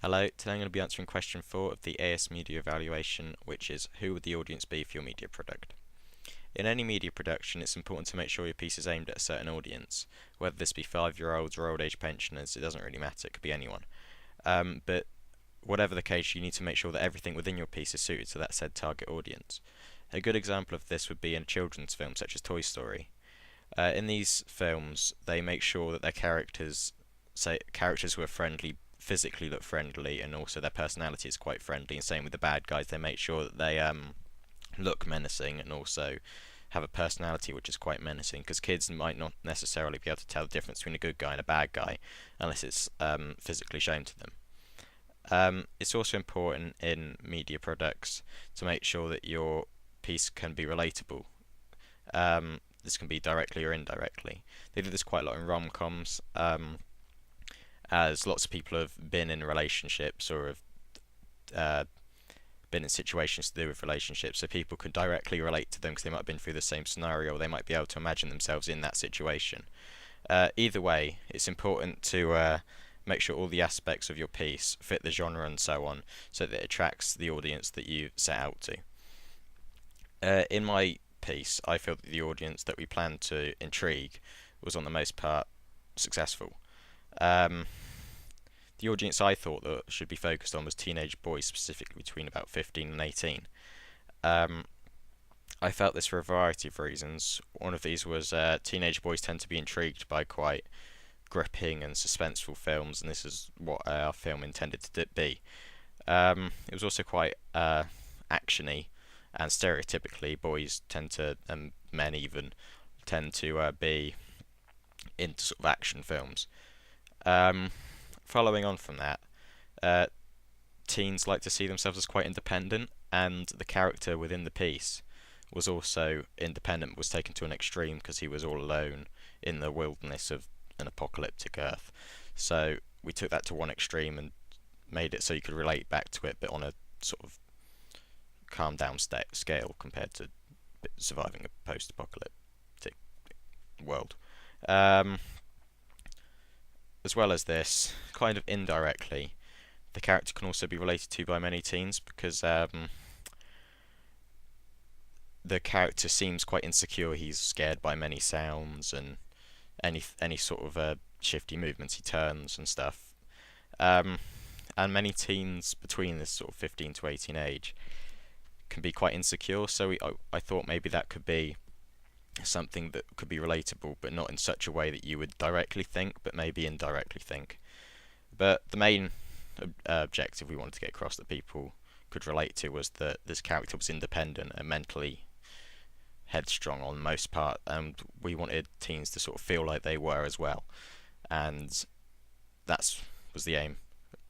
Hello, today I'm going to be answering question 4 of the AS Media Evaluation, which is who would the audience be for your media product? In any media production, it's important to make sure your piece is aimed at a certain audience. Whether this be 5-year-olds or old age pensioners, it doesn't really matter, it could be anyone. But whatever the case, you need to make sure that everything within your piece is suited to that said target audience. A good example of this would be in a children's film such as Toy Story. In these films, they make sure that their characters who are friendly physically look friendly, and also their personality is quite friendly. And same with the bad guys, they make sure that they look menacing and also have a personality which is quite menacing, because kids might not necessarily be able to tell the difference between a good guy and a bad guy unless it's physically shown to them. It's also important in media products to make sure that your piece can be relatable. This can be directly or indirectly. They do this quite a lot in rom-coms, as lots of people have been in relationships or have been in situations to do with relationships, so people can directly relate to them because they might have been through the same scenario, or they might be able to imagine themselves in that situation. Either way, it's important to make sure all the aspects of your piece fit the genre and so on, so that it attracts the audience that you set out to. In my piece, I feel that the audience that we planned to intrigue was on the most part successful. The audience I thought that should be focused on was teenage boys, specifically between about 15 and 18. I felt this for a variety of reasons. One of these was teenage boys tend to be intrigued by quite gripping and suspenseful films, and this is what our film intended to be. It was also quite actiony, and stereotypically boys tend to, and men even, tend to be into sort of action films. Following on from that, teens like to see themselves as quite independent, and the character within the piece was also independent, was taken to an extreme because he was all alone in the wilderness of an apocalyptic Earth. So we took that to one extreme and made it so you could relate back to it, but on a sort of calm down scale compared to surviving a post-apocalyptic world. As well as this, kind of indirectly, the character can also be related to by many teens, because the character seems quite insecure. He's scared by many sounds and any sort of shifty movements he turns and stuff. And many teens between this sort of 15 to 18 age can be quite insecure, so I thought maybe that could be something that could be relatable, but not in such a way that you would directly think, but maybe indirectly think. But the main objective we wanted to get across that people could relate to was that this character was independent and mentally headstrong on most part, and we wanted teens to sort of feel like they were as well, and that was the aim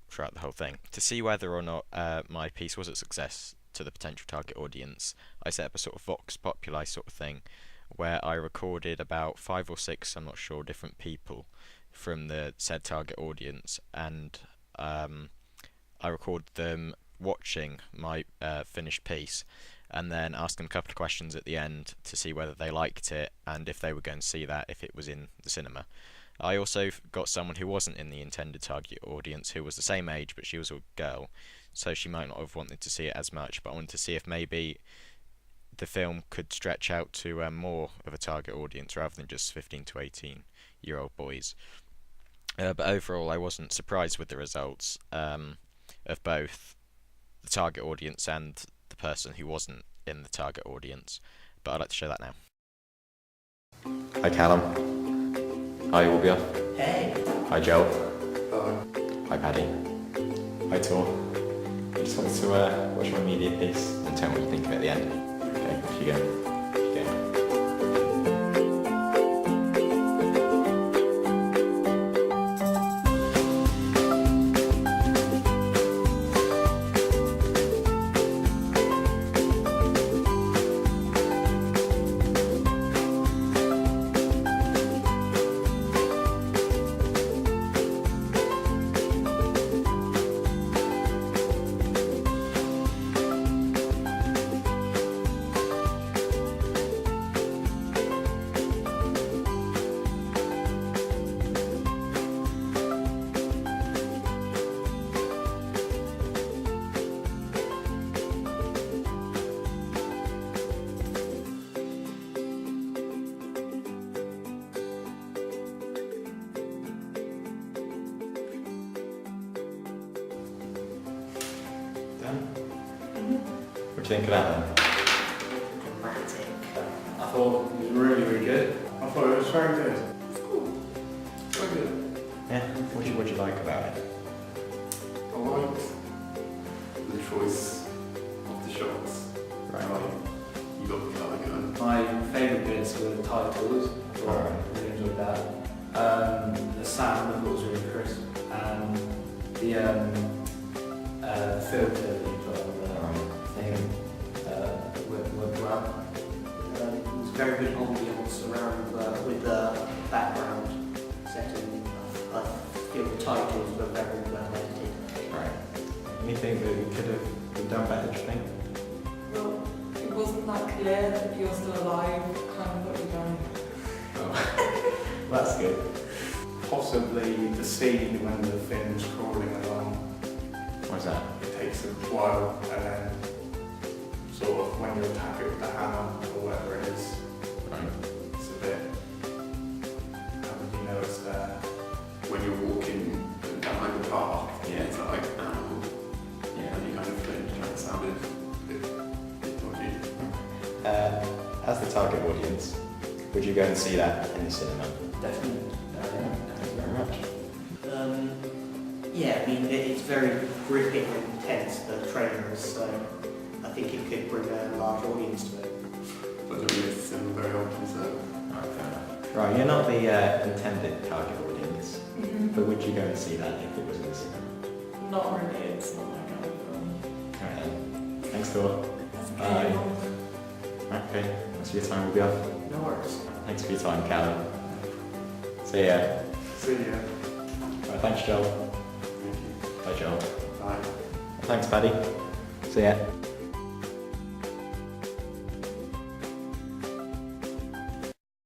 throughout the whole thing. To see whether or not my piece was a success to the potential target audience, I set up a sort of vox populi sort of thing, where I recorded about 5 or 6, I'm not sure, different people from the said target audience, and I recorded them watching my finished piece, and then asked them a couple of questions at the end to see whether they liked it and if they were going to see that if it was in the cinema. I also got someone who wasn't in the intended target audience, who was the same age, but she was a girl, so she might not have wanted to see it as much, but I wanted to see if maybe the film could stretch out to more of a target audience rather than just 15 to 18-year-old boys. But overall, I wasn't surprised with the results of both the target audience and the person who wasn't in the target audience. But I'd like to show that now. Hi Callum. Hi Orbia. Hey. Hi Joe. Oh. Hi Paddy. Hi Tor. I just wanted to watch my media piece and tell me what you think of it at the end. Okay, off you go. Off you go. think of that then? Dramatic. I thought it was really, really good. I thought it was very good. Very good. Yeah. What do you like about it? I liked the choice of the shots. Right. You got the colour going. My favourite bits were the titles. I thought I really enjoyed that. The sound I thought was really crisp. And the filter that you put on the thing worked well. It was very good ambience around with the background setting. I feel the titles were very well edited. Right. Anything that we could have done better, do you think? Well, it wasn't that clear that you're still alive, kind of what you're doing. That's good. Possibly the scene when the Finn's crawling along. What's that? It takes a while, and then sort of when you attack it with the hammer or whatever it is, Right. it's a bit. How would you know it's there? When you're walking behind the path, Yeah. it's like, Yeah. and you kind of flinch, and it sounded a bit dodgy. As the target audience, would you go and see that in the cinema? Definitely. Thank you very much. Yeah, I mean, it's very gripping and intense, the trailers, so I think it could bring a large audience to it. But I don't really see them very often, so Right, fair enough. Right, you're not the intended target audience, but would you go and see that if it was in the cinema? Not really, it's not my kind of film. Alright then. Thanks, Thor. That's Bye. okay. Okay, that's your time, we'll be off. No worries. Thanks for your time, Callum. See ya. see ya. Right, thanks, Joel. Thank you. Bye, Joel. Bye. Thanks, Paddy. See ya.